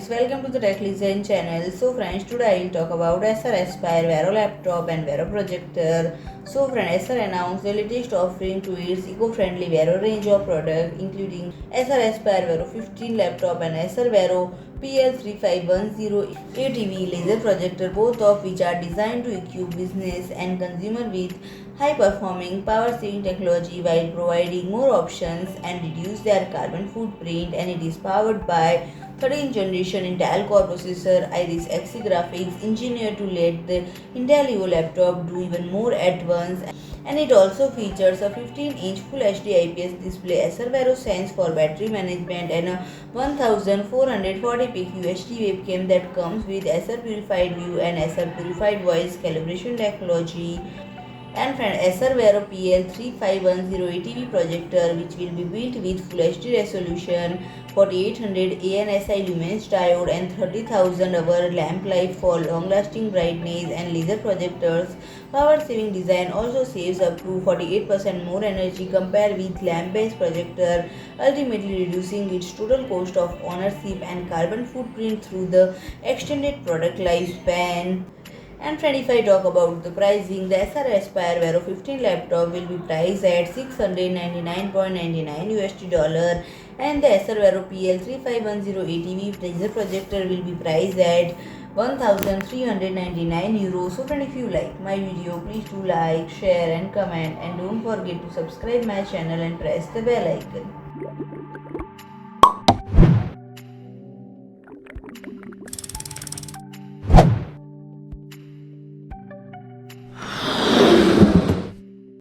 welcome to the Tech Listen channel. So friends, today I will talk about Acer Aspire Vero laptop and Vero projector. So friends, Acer announced the latest offering to its eco-friendly Vero range of products, including Acer Aspire Vero 15 laptop and Acer Vero PL3510ATV laser projector, both of which are designed to equip business and consumer with high-performing power-saving technology while providing more options and reduce their carbon footprint. And it is powered by 13th generation Intel Core processor Iris Xe graphics engineered to let the Intel Evo laptop do even more at once. And it also features a 15-inch Full HD IPS display, Acer Vero Sense for battery management, and a 1440p QHD webcam that comes with Acer PurifiedView and Acer PurifiedVoice calibration technology. And friend, Acer Vero PL3510ATV Projector, which will be built with Full HD resolution, 4800 ANSI lumens diode, and 30,000 hour lamp life for long-lasting brightness. And laser projectors power-saving design also saves up to 48% more energy compared with lamp-based projector, ultimately reducing its total cost of ownership and carbon footprint through the extended product lifespan. And friend, if I talk about the pricing, the Acer Aspire Vero 15 laptop will be priced at $699.99 and the Acer Vero PL3510ATV laser projector will be priced at €1,399. So friend, if you like my video, please do like, share and comment, and don't forget to subscribe my channel and press the bell icon.